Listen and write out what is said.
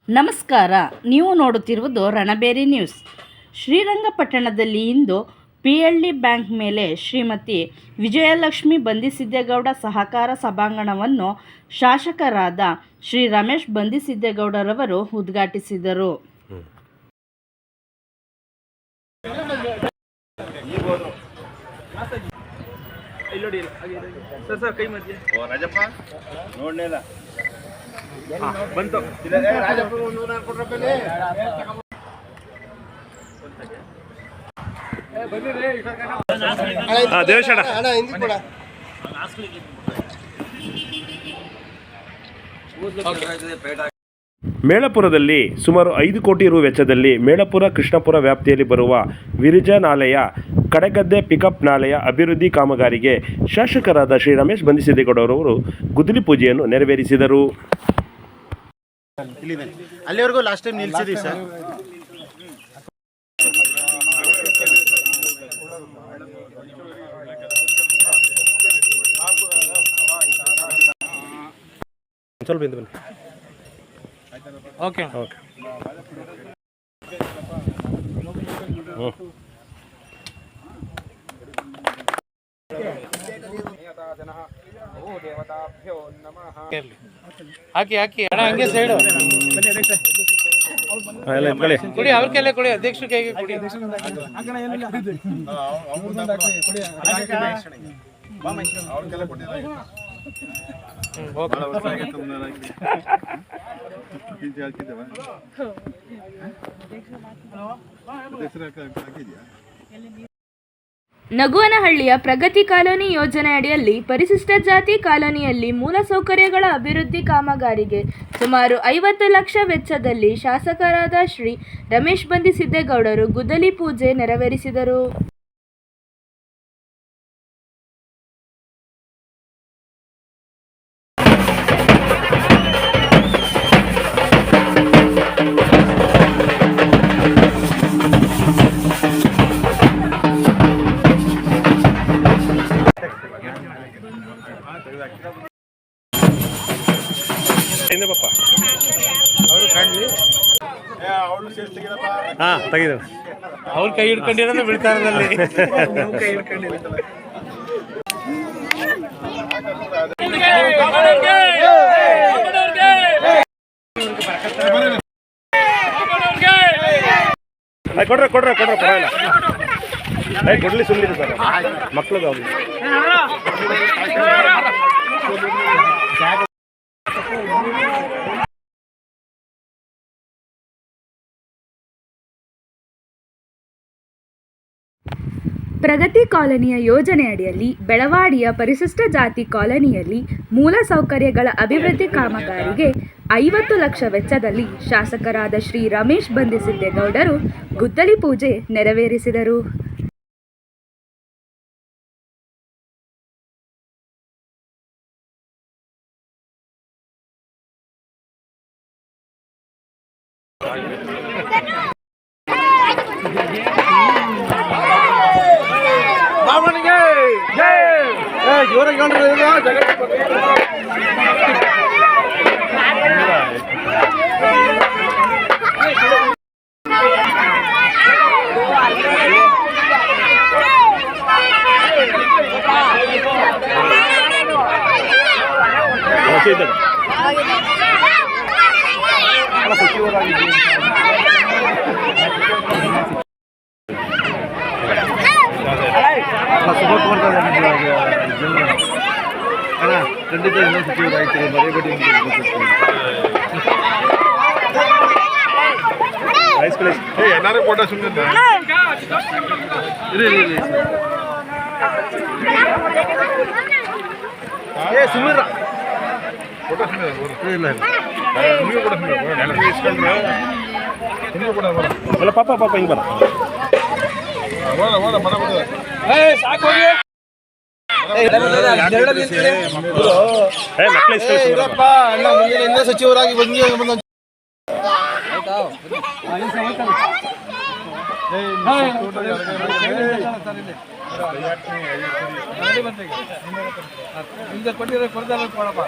ನಮಸ್ಕಾರ, ನೀವು ನೋಡುತ್ತಿರುವುದು ರಣಬೇರಿ ನ್ಯೂಸ್. ಶ್ರೀರಂಗಪಟ್ಟಣದಲ್ಲಿ ಇಂದು ಪಿಎಲ್ಡಿ ಬ್ಯಾಂಕ್ ಮೇಲೆ ಶ್ರೀಮತಿ ವಿಜಯಲಕ್ಷ್ಮಿ ಬಂದಿಸಿದ್ದೇಗೌಡ ಸಹಕಾರ ಸಭಾಂಗಣವನ್ನು ಶಾಸಕರಾದ ಶ್ರೀ ರಮೇಶ್ ಬಂದಿಸಿದ್ದೇಗೌಡರವರು ಉದ್ಘಾಟಿಸಿದರು. ಮೇಳಪುರದಲ್ಲಿ ಸುಮಾರು 5 ಕೋಟಿ ರು ವೆಚ್ಚದಲ್ಲಿ ಮೇಳಪುರ ಕೃಷ್ಣಪುರ ವ್ಯಾಪ್ತಿಯಲ್ಲಿ ಬರುವ ವಿರಿಜಾ ನಾಲೆಯ ಕಡೆಗದ್ದೆ ಪಿಕಪ್ ನಾಲೆಯ ಅಭಿವೃದ್ಧಿ ಕಾಮಗಾರಿಗೆ ಶಾಸಕರಾದ ಶ್ರೀ ರಮೇಶ್ ಬಂದಿಸಿದ್ದೇಗೌಡರವರು ಗುದ್ದಲಿ ಪೂಜೆಯನ್ನು ನೆರವೇರಿಸಿದರು. ಅಲ್ಲಿವರೆಗೂ ಲಾಸ್ಟ್ ಟೈಮ್ ನಿಲ್ಸಿದ್ದೀವಿ ಸರ್. ಸ್ವಲ್ಪ ಹಿಂದೆ ಬನ್ನಿ. Okay okay. ಹಾಕಿ ಅಣ್ಣ ಹಂಗೆ ಸೈಡು ಕೊಡಿ, ಅವ್ರ ಕೈಲೇ ಕೊಡಿ, ಅಧ್ಯಕ್ಷರ ಕೈಗೆ ಕೊಡಿ. ನಗುವನಹಳ್ಳಿಯ ಪ್ರಗತಿ ಕಾಲೋನಿ ಯೋಜನೆ ಅಡಿಯಲ್ಲಿ ಪರಿಶಿಷ್ಟ ಜಾತಿ ಕಾಲೋನಿಯಲ್ಲಿ ಮೂಲಸೌಕರ್ಯಗಳ ಅಭಿವೃದ್ಧಿ ಕಾಮಗಾರಿಗೆ ಸುಮಾರು 50 ಲಕ್ಷ ವೆಚ್ಚದಲ್ಲಿ ಶಾಸಕರಾದ ಶ್ರೀ ರಮೇಶ್ ಬಂದಿಸಿದ್ದೇಗೌಡರು ಗುದ್ದಲಿ ಪೂಜೆ ನೆರವೇರಿಸಿದರು. ಅವ್ರ ಕೈ ಹಿಡ್ಕೊಂಡಿರೋದು ಬಿಡ್ತಾರದಲ್ಲಿ. ಕೊಡ್ರೆ ಪರವಾಗಿಲ್ಲ, ಕೊಡ್ಲಿ ಸುಮ್ಮನೆ ಸರ್, ಮಕ್ಳಿಗೆ ಪ್ರಗತಿ ಕಾಲೋನಿಯ ಯೋಜನೆಯಡಿಯಲ್ಲಿ ಬೆಳವಾಡಿಯ ಪರಿಶಿಷ್ಟ ಜಾತಿ ಕಾಲೋನಿಯಲ್ಲಿ ಮೂಲಸೌಕರ್ಯಗಳ ಅಭಿವೃದ್ಧಿ ಕಾಮಗಾರಿಗೆ 50 ಲಕ್ಷ ವೆಚ್ಚದಲ್ಲಿ ಶಾಸಕರಾದ ಶ್ರೀ ರಮೇಶ್ ಬಂದಿಸಿದ್ದೇಗೌಡರು ಗುದ್ದಲಿ ಪೂಜೆ ನೆರವೇರಿಸಿದರು. ಖಂಡಿತ ಇನ್ನೂ ಸಚಿವರಾಗ್ತೀರಿ, ಮರೆಯಬೇಡಿ. ಎಲ್ಲರೂ ಫೋಟೋ ಸುಮ್ಮನೆ ಸುಮ್ಮನೆ ಫೋಟೋ ಇಲ್ಲ ನೀವು ಕೂಡ ಅಲ್ಲ ಪಾಪ ಹಿಂಗೆ ಬರ ಇನ್ನೂ ಸಚಿವರಾಗಿ ಬಂದ ಕೊಟ್ಟಿರೋ ಕೊಡ್ತಾರ ಕೊಡಪ್ಪ